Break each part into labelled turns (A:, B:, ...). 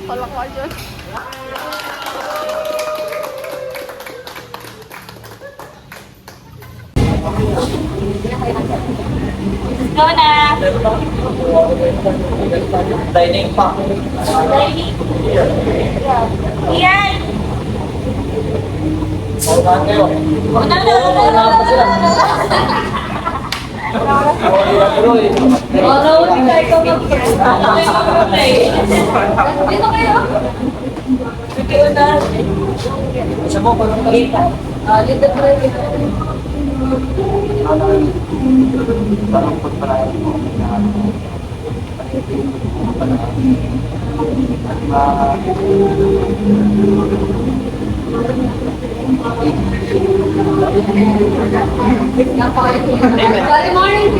A: Palakayan.
B: Go na!
C: Dining pa.
B: Dining? Yan!
C: Paunahan kayo.
B: Una! Dito kayo! Dito na!
C: Isa mo, parang
B: Dito kayo!
C: parang pagpalayan mo.
B: Good morning,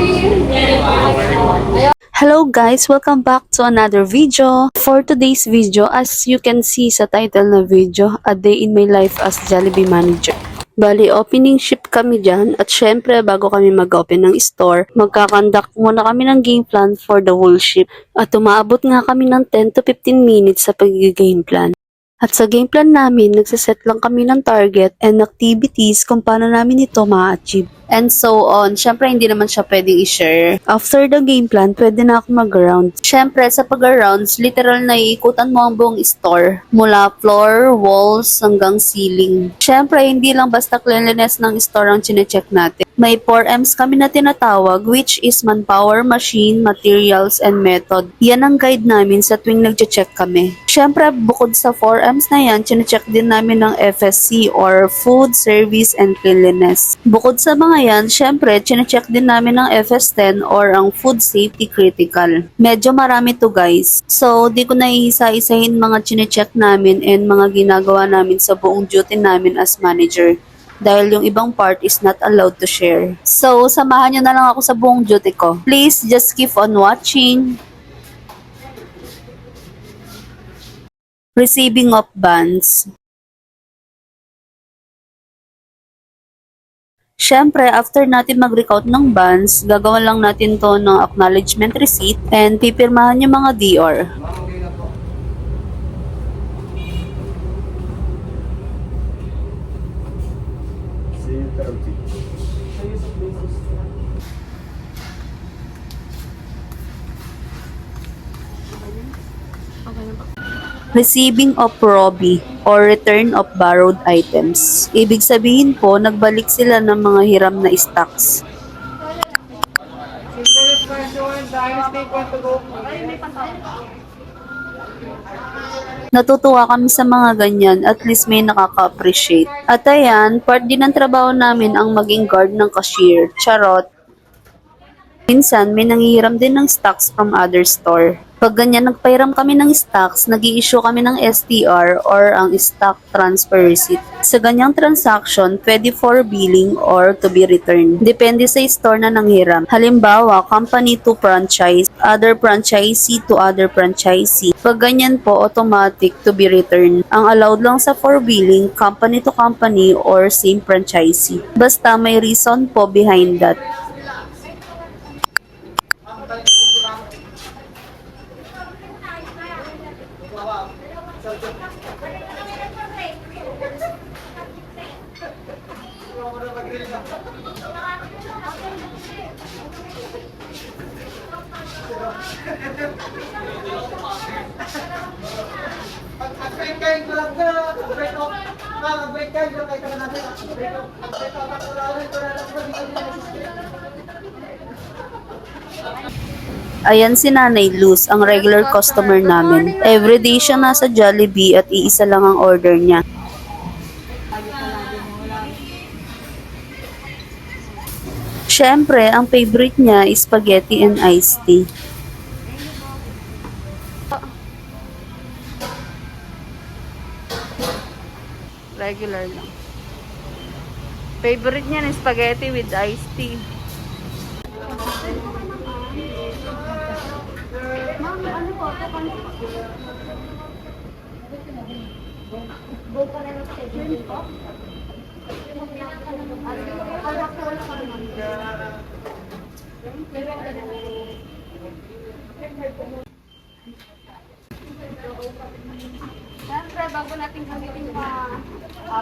A: Hello guys! Welcome back to another video. For today's video, as you can see sa title na video, A Day in My Life as Jollibee Manager. Bali, opening shift kami dyan at syempre bago kami mag-open ng store, magkakandak muna kami ng game plan for the whole shift. At umaabot nga kami ng 10 to 15 minutes sa pag-game plan. At sa game plan namin, nagsaset lang kami ng target and activities kung paano namin ito ma-achieve. And so on. Syempre, hindi naman siya pwedeng i-share. After the game plan, pwede na ako mag-round. Syempre, sa pag-rounds, literal na iikutan mo ang buong store. Mula floor, walls, hanggang ceiling. Syempre, hindi lang basta cleanliness ng store ang chinecheck natin. May 4Ms kami na tinatawag, which is manpower, machine, materials, and method. Yan ang guide namin sa tuwing nagche-check kami. Syempre, bukod sa 4Ms na yan, chinecheck din namin ng FSC or Food, Service, and Cleanliness. Bukod sa mga yan, syempre, chinecheck din namin ng FS10 or ang Food Safety Critical. Medyo marami to guys. So, di ko na iisa-isahin mga chinecheck namin and mga ginagawa namin sa buong duty namin as manager. Dahil yung ibang part is not allowed to share. So, samahan nyo na lang ako sa buong duty ko. Please, just keep on watching. Receiving of bands. Syempre, after natin mag-recount ng bands, gagawin lang natin to ng acknowledgement receipt and pipirmahan yung mga DR. Receiving of Robbie or return of borrowed items. Ibig sabihin po, nagbalik sila ng mga hiram na stocks. Natutuwa kami sa mga ganyan, at least may nakaka-appreciate. At ayan, part din ng trabaho namin ang maging guard ng cashier. Charot. Minsan, may nangihiram din ng stocks from other store. Pag ganyan nagpahiram kami ng stocks, nag-i-issue kami ng STR or ang stock transfer receipt. Sa ganyang transaction, pwede for billing or to be returned. Depende sa store na nanghiram. Halimbawa, company to franchise, other franchisee to other franchisee. Pag ganyan po, automatic to be returned. Ang allowed lang sa for billing, company to company or same franchisee. Basta may reason po behind that. Ayan si Nanay Luz, ang regular customer namin. Everyday siya nasa Jollibee at iisa lang ang order niya. Syempre, ang favorite niya is spaghetti and iced tea. Regular lang. Favorite niya is spaghetti with iced tea. Ma'am, ano po? Buka na ng schedule po? Siyempre, bago natin gamitin yung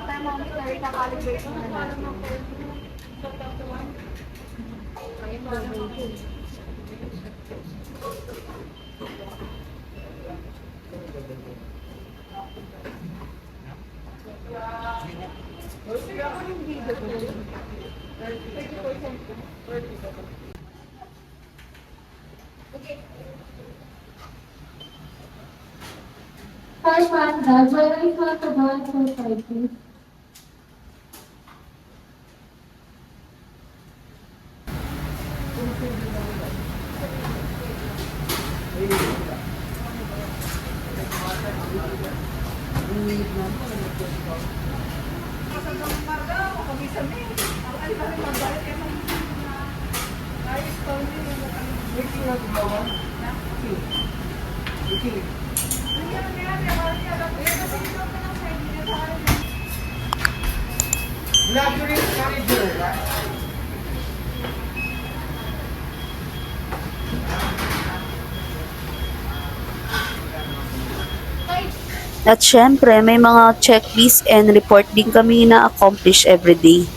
A: thermometer, ika-calibrate na natin.
D: Hi, Panda. Where is not the one for fighting?
C: Luxury manager, right?
A: At syempre, may mga checklist and report din kami na-accomplish everyday.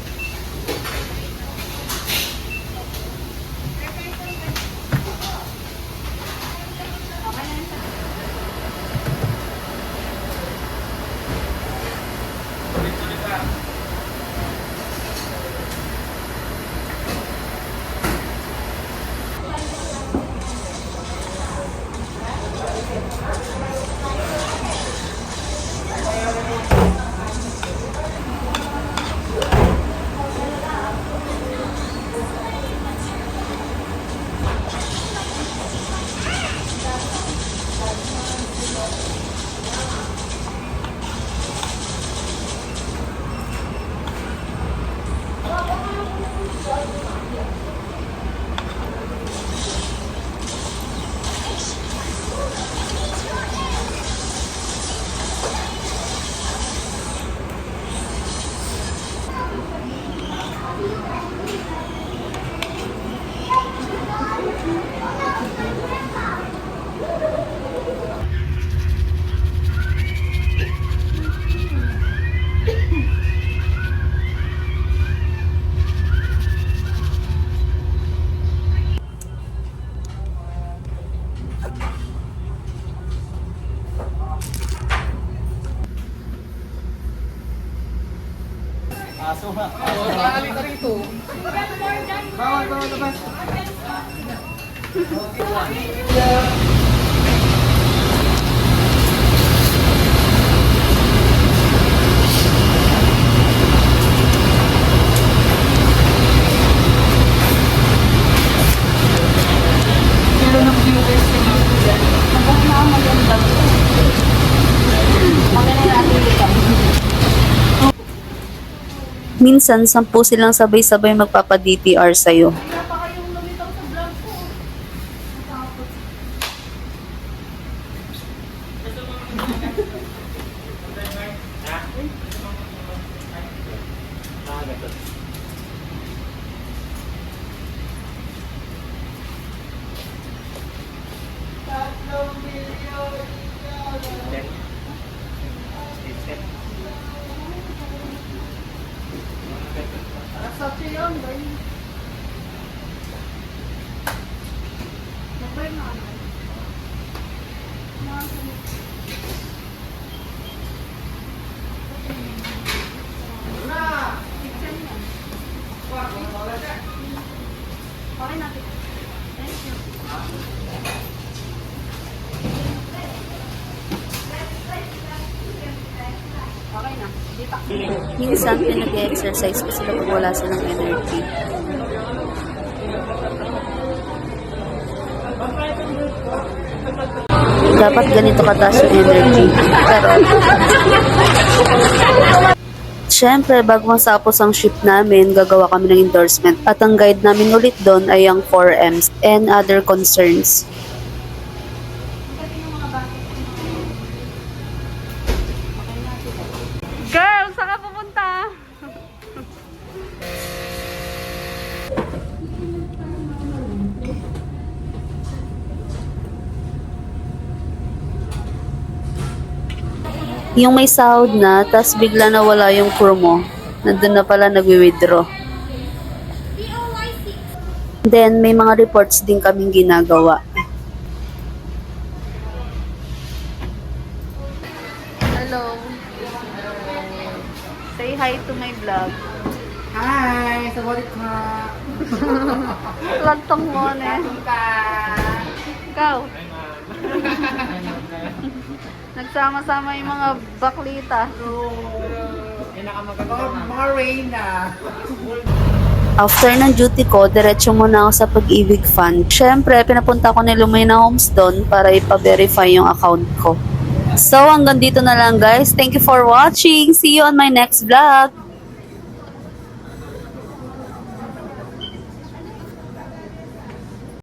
C: Aso ha. Nakakali ka rito. Bawal, bawal, bawal.
A: Minsan, 10 silang sabay-sabay magpapa-DTR sa'yo. Minsan, pinag-exercise ko sila pag wala silang energy. Dapat ganito kataas yung energy. Pero, syempre, bago masapos ang shift namin, gagawa kami ng endorsement. At ang guide namin ulit doon ay ang 4Ms and other concerns.
B: Girl, saan ka pupunta?
A: Yung may sahod na, tas bigla na wala yung crew mo. Nandun na pala nagwi-withdraw. Then, may mga reports din kaming ginagawa.
B: Hello. Say hi to my vlog.
C: Hi! Sawadee ka!
B: Lagtong mo na. Ikaw. Nagsama-sama yung mga baklita.
C: Mga Reyna!
A: After ng duty ko, diretso muna ako sa Pag-ibig Fund. Syempre, pinapunta ko ni Lumina Homes doon para ipa-verify yung account ko. So, hanggang dito na lang guys. Thank you for watching. See you on my next vlog.